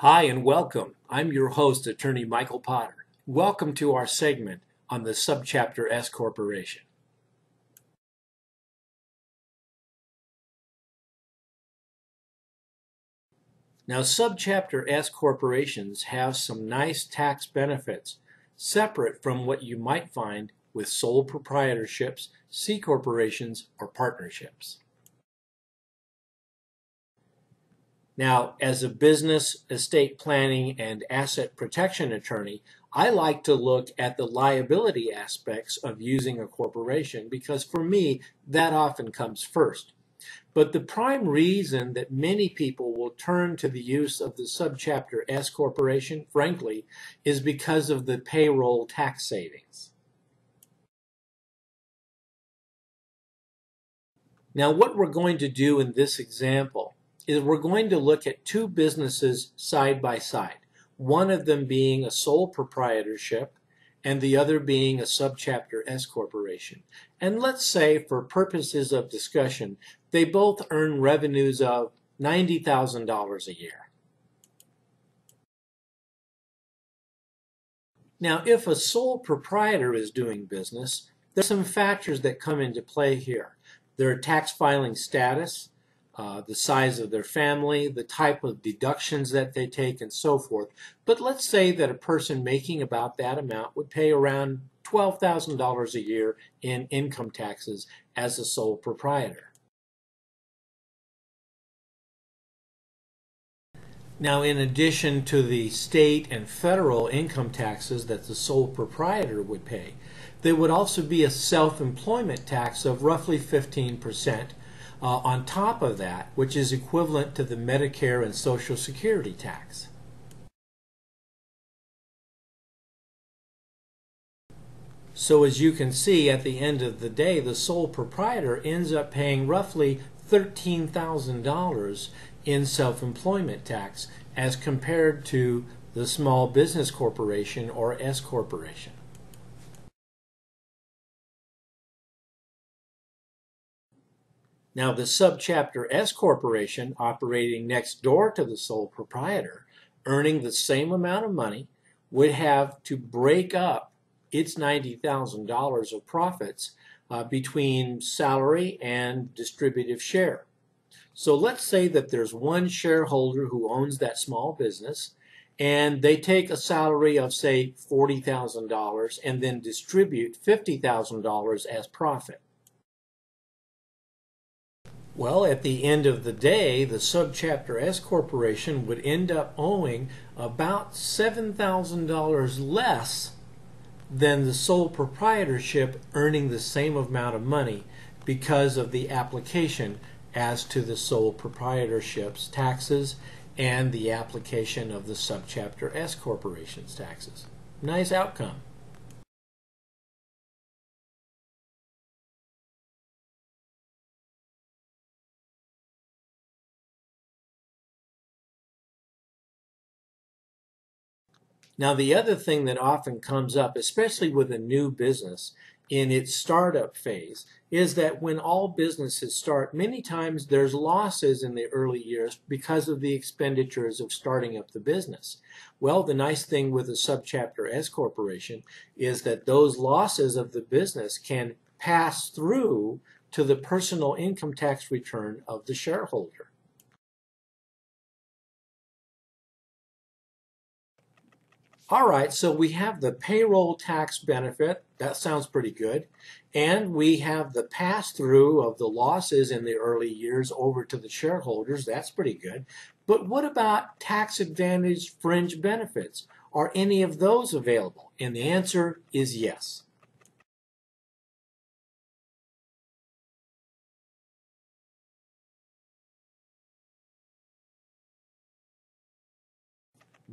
Hi and welcome. I'm your host, Attorney Michael Potter. Welcome to our segment on the Subchapter S Corporation. Now, Subchapter S corporations have some nice tax benefits separate from what you might find with sole proprietorships, C corporations, or partnerships. Now, as a business, estate planning, and asset protection attorney, I like to look at the liability aspects of using a corporation because for me, that often comes first. But the prime reason that many people will turn to the use of the Subchapter S corporation, frankly, is because of the payroll tax savings. Now, what we're going to do in this example is we're going to look at two businesses side by side, one of them being a sole proprietorship and the other being a Subchapter S corporation. And let's say, for purposes of discussion, they both earn revenues of $90,000 a year. Now, if a sole proprietor is doing business, there's some factors that come into play here. Their tax filing status, the size of their family, the type of deductions that they take, and so forth. But let's say that a person making about that amount would pay around $12,000 a year in income taxes as a sole proprietor. Now, in addition to the state and federal income taxes that the sole proprietor would pay, there would also be a self-employment tax of roughly 15% on top of that, which is equivalent to the Medicare and Social Security tax. So as you can see, at the end of the day, the sole proprietor ends up paying roughly $13,000 in self-employment tax as compared to the small business corporation or S corporation. Now, the Subchapter S corporation operating next door to the sole proprietor, earning the same amount of money, would have to break up its $90,000 of profits between salary and distributive share. So let's say that there's one shareholder who owns that small business, and they take a salary of, say, $40,000 and then distribute $50,000 as profit. Well, at the end of the day, the Subchapter S corporation would end up owing about $7,000 less than the sole proprietorship earning the same amount of money because of the application as to the sole proprietorship's taxes and the application of the Subchapter S corporation's taxes. Nice outcome. Now, the other thing that often comes up, especially with a new business in its startup phase, is that when all businesses start, many times there's losses in the early years because of the expenditures of starting up the business. Well, the nice thing with a Subchapter S corporation is that those losses of the business can pass through to the personal income tax return of the shareholder. All right, so we have the payroll tax benefit. That sounds pretty good. And we have the pass-through of the losses in the early years over to the shareholders. That's pretty good. But what about tax-advantaged fringe benefits? Are any of those available? And the answer is yes.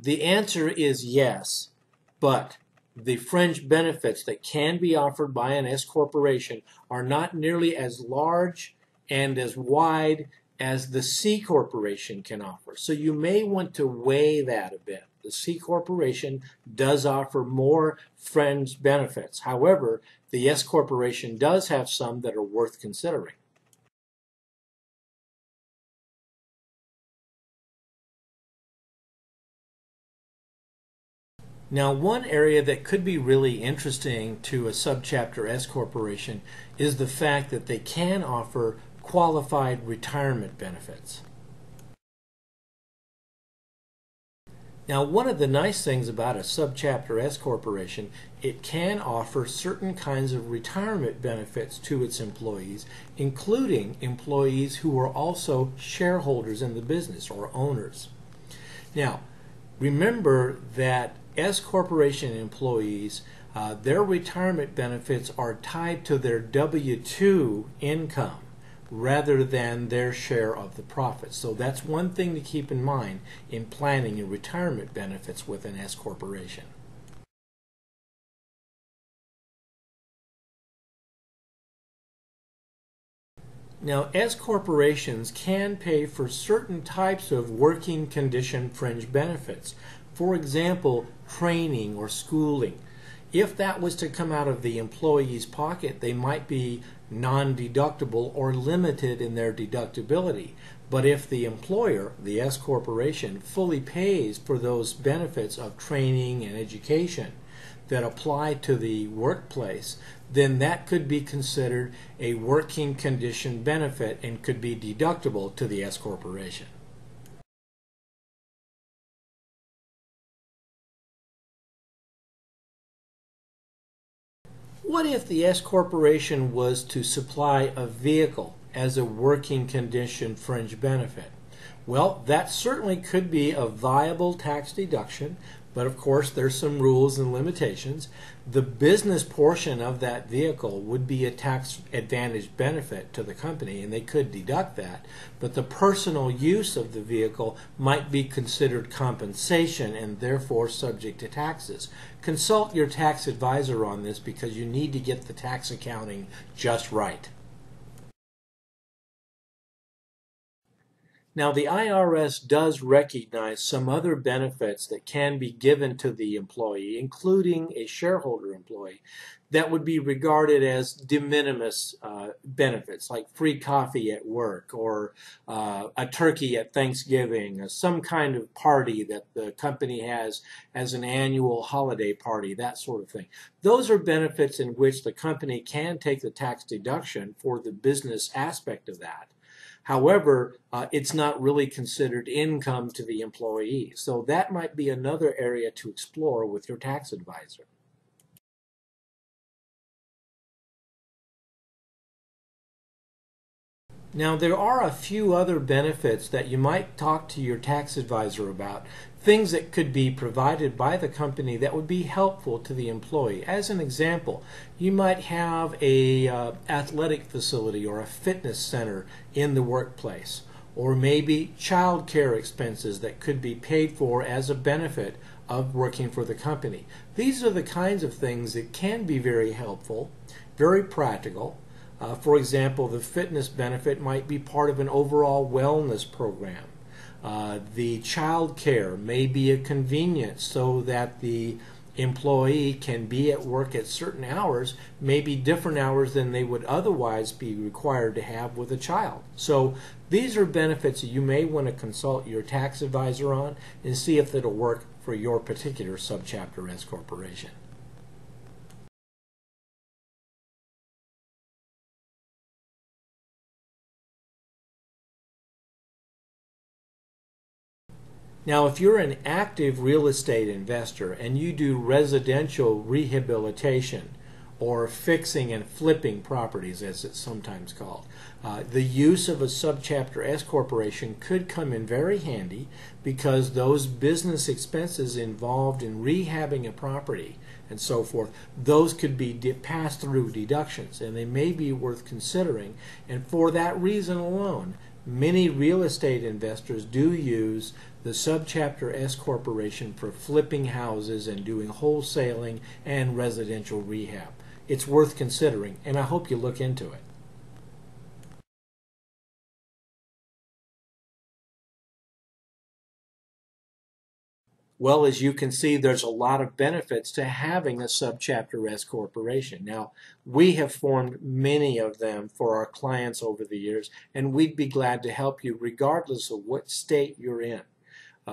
The answer is yes, but the fringe benefits that can be offered by an S corporation are not nearly as large and as wide as the C corporation can offer. So you may want to weigh that a bit. The C corporation does offer more fringe benefits. However, the S corporation does have some that are worth considering. Now, one area that could be really interesting to a subchapter S corporation is the fact that they can offer qualified retirement benefits. Now, one of the nice things about a subchapter S corporation, it can offer certain kinds of retirement benefits to its employees, including employees who are also shareholders in the business or owners. Now, remember that S corporation employees, their retirement benefits are tied to their W-2 income rather than their share of the profits. So that's one thing to keep in mind in planning your retirement benefits with an S corporation. Now, S corporations can pay for certain types of working condition fringe benefits. For example, training or schooling. If that was to come out of the employee's pocket, they might be non-deductible or limited in their deductibility. But if the employer, the S corporation, fully pays for those benefits of training and education that apply to the workplace, then that could be considered a working condition benefit and could be deductible to the S corporation. What if the S corporation was to supply a vehicle as a working condition fringe benefit? Well, that certainly could be a viable tax deduction, but of course there's some rules and limitations. The business portion of that vehicle would be a tax advantage benefit to the company, and they could deduct that, but the personal use of the vehicle might be considered compensation and therefore subject to taxes. Consult your tax advisor on this because you need to get the tax accounting just right. Now, the IRS does recognize some other benefits that can be given to the employee, including a shareholder employee, that would be regarded as de minimis benefits, like free coffee at work or a turkey at Thanksgiving, some kind of party that the company has as an annual holiday party, that sort of thing. Those are benefits in which the company can take the tax deduction for the business aspect of that. However, it's not really considered income to the employee. So that might be another area to explore with your tax advisor. Now, there are a few other benefits that you might talk to your tax advisor about, things that could be provided by the company that would be helpful to the employee. As an example, you might have a athletic facility or a fitness center in the workplace, or maybe child care expenses that could be paid for as a benefit of working for the company. These are the kinds of things that can be very helpful, very practical. For example, the fitness benefit might be part of an overall wellness program. The child care may be a convenience so that the employee can be at work at certain hours, maybe different hours than they would otherwise be required to have with a child. So these are benefits that you may want to consult your tax advisor on and see if it'll work for your particular subchapter S corporation. Now, if you're an active real estate investor and you do residential rehabilitation or fixing and flipping properties, as it's sometimes called, the use of a subchapter S corporation could come in very handy because those business expenses involved in rehabbing a property and so forth, those could be pass-through deductions, and they may be worth considering. And for that reason alone, many real estate investors do use the subchapter S corporation for flipping houses and doing wholesaling and residential rehab. It's worth considering, and I hope you look into it. Well, as you can see, there's a lot of benefits to having a subchapter S corporation. Now, we have formed many of them for our clients over the years, and we'd be glad to help you regardless of what state you're in.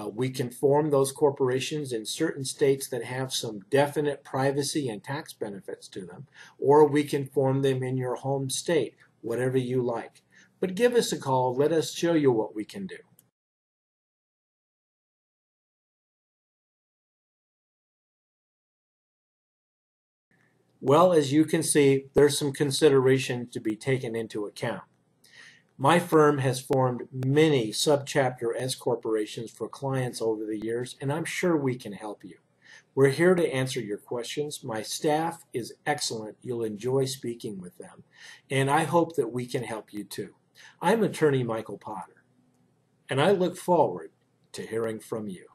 We can form those corporations in certain states that have some definite privacy and tax benefits to them, or we can form them in your home state, whatever you like. But give us a call. Let us show you what we can do. Well, as you can see, there's some consideration to be taken into account. My firm has formed many subchapter S corporations for clients over the years, and I'm sure we can help you. We're here to answer your questions. My staff is excellent. You'll enjoy speaking with them, and I hope that we can help you too. I'm Attorney Michael Potter, and I look forward to hearing from you.